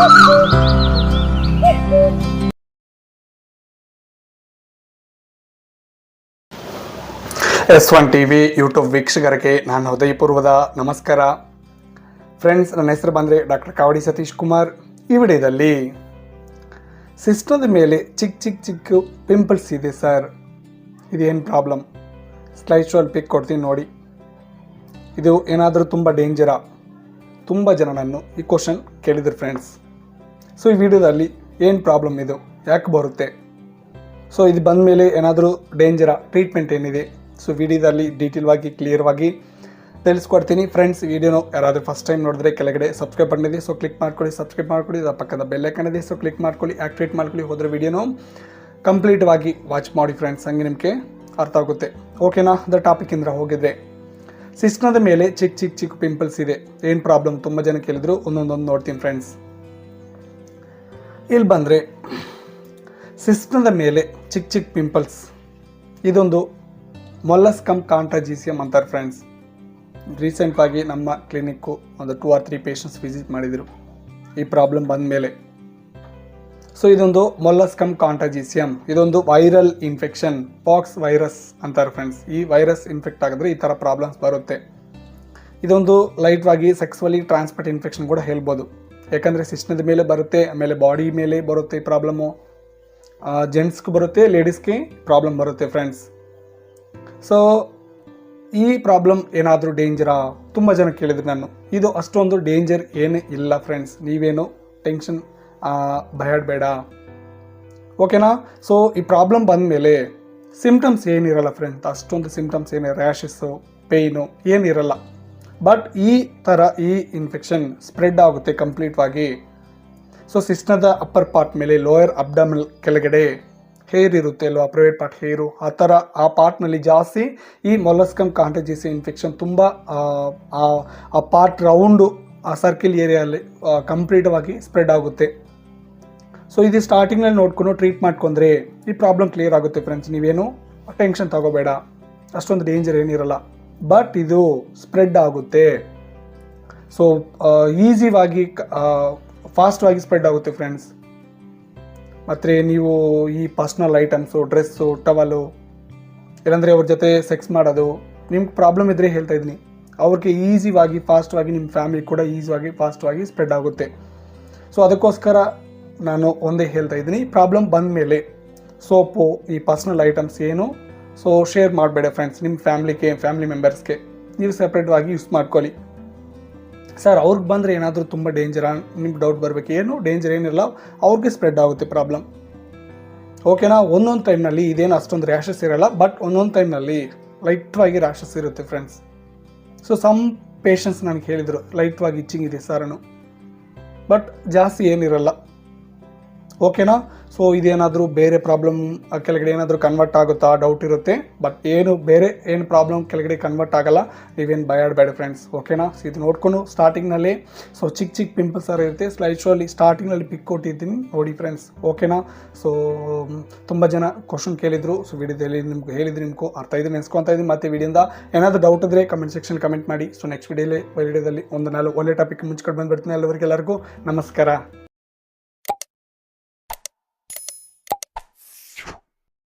S1 TV YouTube ವೀಕ್ಷಕರಿಗೆ ನಾನು ಹೃದಯಪೂರ್ವದ ನಮಸ್ಕಾರ. ಫ್ರೆಂಡ್ಸ್, ನನ್ನ ಹೆಸರು ಬಂದರೆ ಡಾಕ್ಟರ್ ಕಾವಡಿ ಸತೀಶ್ ಕುಮಾರ್. ಈ ವಿಡಿಯೋದಲ್ಲಿ ಸಿಸ್ಟಮ್ದ ಮೇಲೆ ಚಿಕ್ಕ ಪಿಂಪಲ್ಸ್ ಇದೆ ಸರ್, ಇದೇನು ಪ್ರಾಬ್ಲಮ್? ಸ್ಲೈಡ್ ಶೋಲ್ಲಿ ಪಿಕ್ ಕೊಡ್ತೀನಿ ನೋಡಿ. ಇದು ಏನಾದರೂ ತುಂಬ ಡೇಂಜರಾ? ತುಂಬ ಜನ ನಾನು ಈ ಕ್ವಶನ್ ಕೇಳಿದ್ರು ಫ್ರೆಂಡ್ಸ್. ಸೊ ಈ ವಿಡಿಯೋದಲ್ಲಿ ಏನು ಪ್ರಾಬ್ಲಮ್, ಇದು ಯಾಕೆ ಬರುತ್ತೆ, ಸೊ ಇದು ಬಂದ ಮೇಲೆ ಏನಾದರೂ ಡೇಂಜರಾ, ಟ್ರೀಟ್ಮೆಂಟ್ ಏನಿದೆ, ಸೊ ವಿಡಿಯೋದಲ್ಲಿ ಡೀಟೇಲ್ವಾಗಿ ಕ್ಲಿಯರ್ವಾಗಿ ತಿಳಿಸ್ಕೊಡ್ತೀನಿ. ಫ್ರೆಂಡ್ಸ್, ವಿಡಿಯೋನು ಯಾರಾದರೂ ಫಸ್ಟ್ ಟೈಮ್ ನೋಡಿದ್ರೆ ಕೆಳಗಡೆ ಸಬ್ಸ್ಕ್ರೈಬ್ ಬಟನ್ ಇದೆ, ಸೊ ಕ್ಲಿಕ್ ಮಾಡ್ಕೊಳ್ಳಿ. ಸಬ್ಸ್ಕ್ರೈಬ್ ಮಾಡ್ಕೊಳ್ಳಿ, ಅದರ ಪಕ್ಕದ ಬೆಲ್ ಐಕಾನ್ ಇದೆ, ಸೊ ಕ್ಲಿಕ್ ಮಾಡ್ಕೊಳ್ಳಿ, ಆಕ್ಟಿವೇಟ್ ಮಾಡ್ಕೊಳ್ಳಿ. ಹೋದರೆ ವಿಡಿಯೋನು ಕಂಪ್ಲೀಟ್ವಾಗಿ ವಾಚ್ ಮಾಡಿ ಫ್ರೆಂಡ್ಸ್, ಹಂಗೆ ನಿಮಗೆ ಅರ್ಥ ಆಗುತ್ತೆ. ಓಕೆನಾ? ಅದ ಟಾಪಿಕಿಂದ ಹೋಗಿದ್ರೆ, ಸಿಸ್ಟಮ್ದ ಮೇಲೆ ಚಿಕ್ಕ ಪಿಂಪಲ್ಸ್ ಇದೆ, ಏನು ಪ್ರಾಬ್ಲಮ್? ತುಂಬ ಜನ ಕೇಳಿದ್ರು, ಒಂದೊಂದೊಂದು ನೋಡ್ತೀನಿ ಫ್ರೆಂಡ್ಸ್. ಇಲ್ಲಿ ಬಂದರೆ ಸಿಸ್ಟಮ್ದ ಮೇಲೆ ಚಿಕ್ಕ ಪಿಂಪಲ್ಸ್, ಇದೊಂದು ಮೊಲಸ್ಕಮ್ ಕಾಂಟ್ರಾಜಿಸಿಯಮ್ ಅಂತಾರೆ ಫ್ರೆಂಡ್ಸ್. ರೀಸೆಂಟಾಗಿ ನಮ್ಮ ಕ್ಲಿನಿಕ್ಕು ಒಂದು 2 or 3 ಪೇಷಂಟ್ಸ್ ವಿಸಿಟ್ ಮಾಡಿದರು ಈ ಪ್ರಾಬ್ಲಮ್ ಬಂದ ಮೇಲೆ. ಸೊ ಇದೊಂದು ಮೊಲಸ್ಕಮ್ ಕಾಂಟ್ರಾಜಿಸಿಯಮ್, ಇದೊಂದು ವೈರಲ್ ಇನ್ಫೆಕ್ಷನ್, ಪಾಕ್ಸ್ ವೈರಸ್ ಅಂತಾರೆ ಫ್ರೆಂಡ್ಸ್. ಈ ವೈರಸ್ ಇನ್ಫೆಕ್ಟ್ ಆಗಿದ್ರೆ ಈ ಥರ ಪ್ರಾಬ್ಲಮ್ಸ್ ಬರುತ್ತೆ. ಇದೊಂದು ಲೈಟ್ವಾಗಿ ಸೆಕ್ಸುವಲಿ ಟ್ರಾನ್ಸ್ಮಿಟ್ ಇನ್ಫೆಕ್ಷನ್ ಕೂಡ ಹೇಳ್ಬೋದು, ಯಾಕಂದರೆ ಸಿಸ್ಟಮ್ದ ಮೇಲೆ ಬರುತ್ತೆ, ಆಮೇಲೆ ಬಾಡಿ ಮೇಲೆ ಬರುತ್ತೆ ಈ ಪ್ರಾಬ್ಲಮ್ಮು. ಜೆಂಟ್ಸ್ಗೂ ಬರುತ್ತೆ, ಲೇಡೀಸ್ಗೆ ಪ್ರಾಬ್ಲಮ್ ಬರುತ್ತೆ ಫ್ರೆಂಡ್ಸ್. ಸೊ ಈ ಪ್ರಾಬ್ಲಮ್ ಏನಾದರೂ ಡೇಂಜರಾ? ತುಂಬ ಜನ ಕೇಳಿದ್ರು ನಾನು. ಇದು ಅಷ್ಟೊಂದು ಡೇಂಜರ್ ಏನು ಇಲ್ಲ ಫ್ರೆಂಡ್ಸ್, ನೀವೇನು ಟೆನ್ಷನ್ ಭಯಬೇಡ. ಓಕೆನಾ? ಸೊ ಈ ಪ್ರಾಬ್ಲಮ್ ಬಂದ ಮೇಲೆ ಸಿಮ್ಟಮ್ಸ್ ಏನಿರಲ್ಲ ಫ್ರೆಂಡ್ಸ್, ಅಷ್ಟೊಂದು ಸಿಮ್ಟಮ್ಸ್ ಏನು, ರ್ಯಾಷಸ್ಸು, ಪೇಯ್ನು ಏನಿರಲ್ಲ. ಬಟ್ ಈ ಥರ ಈ ಇನ್ಫೆಕ್ಷನ್ ಸ್ಪ್ರೆಡ್ ಆಗುತ್ತೆ ಕಂಪ್ಲೀಟ್ವಾಗಿ. ಸೊ ಸಿಸ್ಟಮ್ದ ಅಪ್ಪರ್ ಪಾರ್ಟ್ ಮೇಲೆ, ಲೋಯರ್ ಅಬ್ಡಮಲ್ ಕೆಳಗಡೆ ಹೇರ್ ಇರುತ್ತೆ ಅಲ್ವಾ, ಪ್ರೈವೇಟ್ ಪಾರ್ಟ್ ಹೇರು, ಆ ಥರ ಆ ಪಾರ್ಟ್ನಲ್ಲಿ ಜಾಸ್ತಿ ಈ ಮೊಲಸ್ಕಮ್ ಕಾಂಟ್ರಾಜಿಸಿಯಮ್ ಇನ್ಫೆಕ್ಷನ್ ತುಂಬ ಆ ಪಾರ್ಟ್ ರೌಂಡು, ಆ ಸರ್ಕಿಲ್ ಏರಿಯಲ್ಲಿ ಕಂಪ್ಲೀಟವಾಗಿ ಸ್ಪ್ರೆಡ್ ಆಗುತ್ತೆ. ಸೊ ಇದು ಸ್ಟಾರ್ಟಿಂಗ್ನಲ್ಲಿ ನೋಡ್ಕೊಂಡು ಟ್ರೀಟ್ ಮಾಡ್ಕೊಂಡ್ರೆ ಈ ಪ್ರಾಬ್ಲಮ್ ಕ್ಲಿಯರ್ ಆಗುತ್ತೆ ಫ್ರೆಂಡ್ಸ್. ನೀವೇನು ಟೆನ್ಷನ್ ತಗೋಬೇಡ, ಅಷ್ಟೊಂದು ಡೇಂಜರ್ ಏನಿರಲ್ಲ. ಬಟ್ ಇದು ಸ್ಪ್ರೆಡ್ ಆಗುತ್ತೆ, ಸೊ ಈಸಿಯಾಗಿ ಫಾಸ್ಟ್ವಾಗಿ ಸ್ಪ್ರೆಡ್ ಆಗುತ್ತೆ ಫ್ರೆಂಡ್ಸ್. ಮತ್ತು ನೀವು ಈ ಪರ್ಸ್ನಲ್ ಐಟಮ್ಸು, ಡ್ರೆಸ್ಸು, ಟವಲು, ಇಲ್ಲಾಂದರೆ ಅವ್ರ ಜೊತೆ ಸೆಕ್ಸ್ ಮಾಡೋದು, ನಿಮ್ಗೆ ಪ್ರಾಬ್ಲಮ್ ಇದ್ದರೆ ಹೇಳ್ತಾ ಇದ್ದೀನಿ, ಅವ್ರಿಗೆ ಈಸಿಯಾಗಿ ಫಾಸ್ಟ್ವಾಗಿ, ನಿಮ್ಮ ಫ್ಯಾಮಿಲಿ ಕೂಡ ಈಸಿಯಾಗಿ ಫಾಸ್ಟ್ವಾಗಿ ಸ್ಪ್ರೆಡ್ ಆಗುತ್ತೆ. ಸೊ ಅದಕ್ಕೋಸ್ಕರ ನಾನು ಒಂದೇ ಹೇಳ್ತಾ ಇದ್ದೀನಿ, ಪ್ರಾಬ್ಲಮ್ ಬಂದ ಮೇಲೆ ಸೋಪು, ಈ ಪರ್ಸ್ನಲ್ ಐಟಮ್ಸ್ ಏನು ಸೊ ಶೇರ್ ಮಾಡಬೇಡ ಫ್ರೆಂಡ್ಸ್. ನಿಮ್ಮ ಫ್ಯಾಮಿಲಿ ಮೆಂಬರ್ಸ್ಗೆ ನೀವು ಸಪ್ರೇಟ್ವಾಗಿ ಯೂಸ್ ಮಾಡ್ಕೊಳ್ಳಿ. ಸರ್ ಅವ್ರಿಗೆ ಬಂದರೆ ಏನಾದರೂ ತುಂಬ ಡೇಂಜರಾ? ನಿಮ್ಗೆ ಡೌಟ್ ಬರಬೇಕು. ಏನು ಡೇಂಜರ್ ಏನಿಲ್ಲ, ಅವ್ರಿಗೆ ಸ್ಪ್ರೆಡ್ ಆಗುತ್ತೆ ಪ್ರಾಬ್ಲಮ್. ಓಕೆನಾ? ಒಂದೊಂದು ಟೈಮ್ನಲ್ಲಿ ಇದೇನು ಅಷ್ಟೊಂದು ರ್ಯಾಷಸ್ ಇರೋಲ್ಲ, ಬಟ್ ಒಂದೊಂದು ಟೈಮ್ನಲ್ಲಿ ಲೈಟ್ವಾಗಿ ರ್ಯಾಷಸ್ ಇರುತ್ತೆ ಫ್ರೆಂಡ್ಸ್. ಸೊ ಸಮ್ ಪೇಷಂಟ್ಸ್ ನನಗೆ ಹೇಳಿದರು, ಲೈಟ್ವಾಗಿ ಇಚ್ಚಿಂಗ್ ಇದೆ ಸರ್ ಅನ್ನು, ಬಟ್ ಜಾಸ್ತಿ ಏನಿರಲ್ಲ. ಓಕೆನಾ? ಸೊ ಇದೇನಾದರೂ ಬೇರೆ ಪ್ರಾಬ್ಲಮ್ ಕೆಳಗಡೆ ಏನಾದರೂ ಕನ್ವರ್ಟ್ ಆಗುತ್ತಾ ಡೌಟ್ ಇರುತ್ತೆ, ಬಟ್ ಬೇರೆ ಪ್ರಾಬ್ಲಮ್ ಕೆಳಗಡೆ ಕನ್ವರ್ಟ್ ಆಗಲ್ಲ, ನೀವೇನು ಭಯಬೇಡ ಫ್ರೆಂಡ್ಸ್. ಓಕೆನಾ? ಸೊ ಇದು ನೋಡ್ಕೊಂಡು ಸ್ಟಾರ್ಟಿಂಗ್ನಲ್ಲಿ ಸೊ ಚಿಕ್ಕ ಪಿಂಪಲ್ಸ್ ಸರ್ ಇರುತ್ತೆ. ಸ್ಲೈಡ್ ಶೋಲ್ಲಿ ಸ್ಟಾರ್ಟಿಂಗ್ನಲ್ಲಿ ಪಿಕ್ ಕೊಟ್ಟಿದ್ದೀನಿ ನೋಡಿ ಫ್ರೆಂಡ್ಸ್. ಓಕೆನಾ? ಸೊ ತುಂಬ ಜನ ಕ್ವಶನ್ ಕೇಳಿದರು, ಸೊ ವಿಡಿಯೋದಲ್ಲಿ ನಿಮ್ಗೆ ಹೇಳಿದ್ರು, ನಿಮ್ಗೂ ಅರ್ಥ ಇದೆ ನೆನೆಸ್ಕೊತಾ ಇದ್ದೀನಿ. ಮತ್ತು ವಿಡಿಯೋದ ಏನಾದರೂ ಡೌಟ್ ಇದ್ದರೆ ಕಮೆಂಟ್ ಸೆಕ್ಷನ್ ಕಮೆಂಟ್ ಮಾಡಿ. ಸೊ ನೆಕ್ಸ್ಟ್ ವಿಡಿಯೋದಲ್ಲಿ ಒಂದು ಒಳ್ಳೆ ಟಾಪಿಕ್ ಮುಂಚ್ಕೊಂಡು ಬಂದುಬಿಡ್ತೀನಿ. ಎಲ್ಲರಿಗೂ ನಮಸ್ಕಾರ.